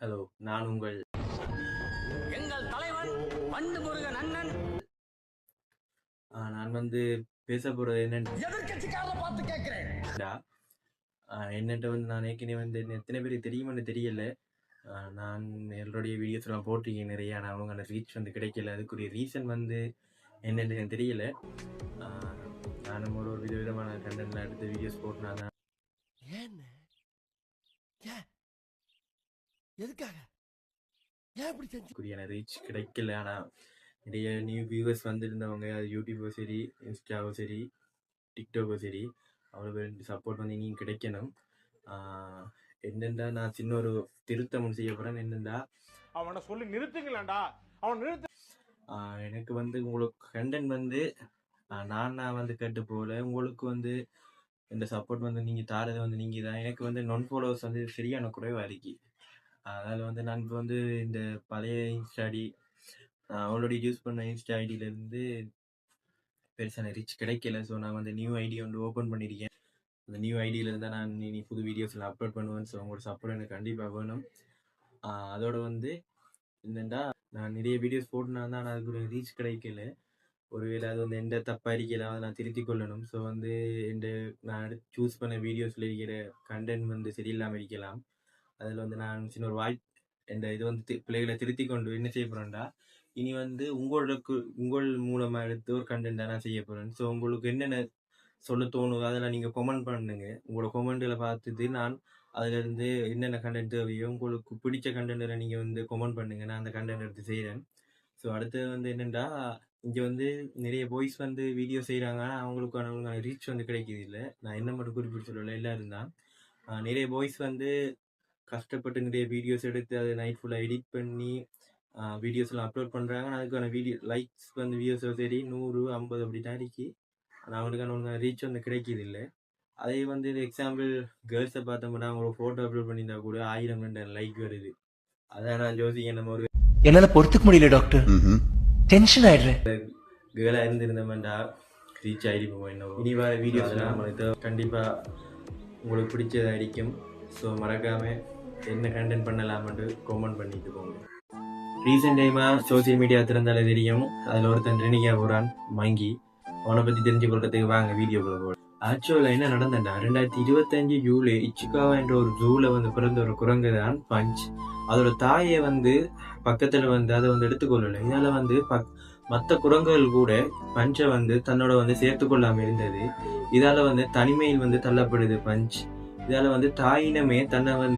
Hello, நான் உங்கள் எங்கள் தலைவன் பண்டு முருகன் அண்ணன். நான் வந்து பேச போறது எதிர்கட்சிக்காரரை பார்த்து கேட்கிறேன். என்னட்ட வந்து நான் ஏற்கனவே வந்து எத்தனை பேருக்கு தெரியுமென்னு தெரியல. நான் எல்லோருடைய வீடியோஸ் எல்லாம் போட்டிருக்கேன் நிறைய. ஆனால் அவங்க அந்த ரீச் வந்து கிடைக்கல. அதுக்குரிய ரீசன் வந்து என்னென்னு எனக்கு தெரியல. நான் ஒரு விதவிதமான கண்டென்ட்லாம் எடுத்து வீடியோஸ் போட்டுனாங்க. எதுக்காக ரீச் கிடைக்கல. ஆனால் நிறைய நியூ வியூவர்ஸ் வந்துருந்தவங்க, அது யூடியூபோ சரி, இன்ஸ்டாவோ சரி, டிக்டாக்கோ சரி, அவங்களுக்கு சப்போர்ட் வந்து இனியும் கிடைக்கணும். என்னென்னா நான் சின்ன ஒரு திருத்தம் செய்ய போகிறேன். என்னென்னா அவனை சொல்லி நிறுத்துங்களேன்டா, அவன் நிறுத்து. எனக்கு வந்து உங்களுக்கு கண்டென்ட் வந்து நான் வந்து கேட்டு போகல. உங்களுக்கு வந்து இந்த சப்போர்ட் வந்து நீங்கள் தாரது வந்து நீங்கள் தான். எனக்கு வந்து நான் ஃபாலோவர்ஸ் வந்து சரியான குறைவாக இருக்கு. அதில் வந்து நான் இப்போ வந்து இந்த பழைய இன்ஸ்டா ஐடி ஆல்ரெடி யூஸ் பண்ண இன்ஸ்டா ஐடியிலேருந்து பெருசான ரீச் கிடைக்கல. ஸோ நான் வந்து நியூ ஐடி வந்து ஓப்பன் பண்ணியிருக்கேன். அந்த நியூ ஐடியில் இருந்தால் நான் இனி புது வீடியோஸில் அப்லோட் பண்ணுவேன். ஸோ உங்களோட சப்போர்ட் எனக்கு கண்டிப்பாக வேணும். அதோட வந்து என்னென்னா நான் நிறைய வீடியோஸ் போட்டுனா தான் அதுக்கு ஒரு ரீச் கிடைக்கல. ஒருவேளை அது வந்து எந்த தப்பாக இருக்கலாம், அதை நான் திருத்திக் கொள்ளணும். ஸோ வந்து நான் சூஸ் பண்ண வீடியோஸில் இருக்கிற கண்டென்ட் வந்து சரியில்லாமல் இருக்கலாம். அதில் வந்து நான் சின்ன ஒரு இது வந்து பிள்ளைகளை திருத்தி கொண்டு என்ன செய்ய போகிறேன்டா, இனி வந்து உங்கள் மூலமாக எடுத்து ஒரு கண்டென்ட்டாக நான் செய்ய போகிறேன். ஸோ உங்களுக்கு என்னென்ன சொல்ல தோணுதோ அதில் நீங்கள் கொமெண்ட் பண்ணுங்க. உங்களோட கொமெண்ட்டில் பார்த்துட்டு நான் அதிலிருந்து என்னென்ன கண்டென்ட் தேவையோ உங்களுக்கு பிடிச்ச கண்டென்ட்டில் நீங்கள் வந்து கொமெண்ட் பண்ணுங்கள். நான் அந்த கண்டென்ட் எடுத்து செய்கிறேன். ஸோ அடுத்தது வந்து என்னென்னா, இங்கே வந்து நிறைய பாய்ஸ் வந்து வீடியோ செய்கிறாங்க. அவங்களுக்கான ரீச் வந்து கிடைக்கிது இல்லை. நான் என்ன மட்டும் குறிப்பிட்டு சொல்லலை, எல்லோரும் தான். நிறைய பாய்ஸ் வந்து கஷ்டப்பட்டு நிறைய வீடியோஸ் எடுத்து அதை நைட் ஃபுல்லாக எடிட் பண்ணி வீடியோஸ்லாம் அப்லோட் பண்ணுறாங்க. அதுக்கான லைக்ஸ் வந்து வியூஸோ சரி 100, 50 அப்படி தான் இருக்கு. ஆனால் அவங்களுக்கான ரீச் வந்து கிடைக்கிது இல்லை. அதே வந்து எக்ஸாம்பிள் கேர்ள்ஸை பார்த்தோம்னா அவங்களோட ஃபோட்டோ அப்லோட் பண்ணியிருந்தா கூட 1000 200 லைக் வருது. அதான் நான் யோசிக்க நம்ம ஒரு என்னால் பொறுத்துக்க முடியல டாக்டர், டென்ஷன் ஆயிடுறேன். கேர்ளாக இருந்திருந்தோம்டா ரீச் ஆகிருப்போம். என்ன இனி வர வீடியோஸ்லாம் நம்மளுக்கு கண்டிப்பாக உங்களுக்கு பிடிச்சது அடிக்கும். ஸோ மறக்காமல் என்ன கண்டென்ட் பண்ணலாம்னு கமெண்ட் பண்ணிட்டு போங்க. ரீசெண்ட் டைமாக சோசியல் மீடியா திறந்தாலே தெரியும், அதில் ஒருத்தன் ட்ரெனிங்காக போகிறான் மங்கி. அவனை பற்றி தெரிஞ்சு கொள்றதுக்கு வாங்க வீடியோக்குள்ள போட. ஆக்சுவலாக என்ன நடந்தேன்டா, 2025 ஜூலை இச்சிகாவா என்ற ஒரு ஜூவில் வந்து பிறந்த ஒரு குரங்கு தான் பஞ்ச். அதோட தாயை வந்து பக்கத்தில் வந்து அதை வந்து எடுத்துக்கொள்ளலை. இதால் வந்து மற்ற குரங்குகள் கூட பஞ்சை வந்து தன்னோட வந்து சேர்த்து கொள்ளாமல் இருந்தது. இதால் வந்து தனிமையில் வந்து தள்ளப்படுது பஞ்ச். இதால் வந்து தாயினமே தன்னை வந்து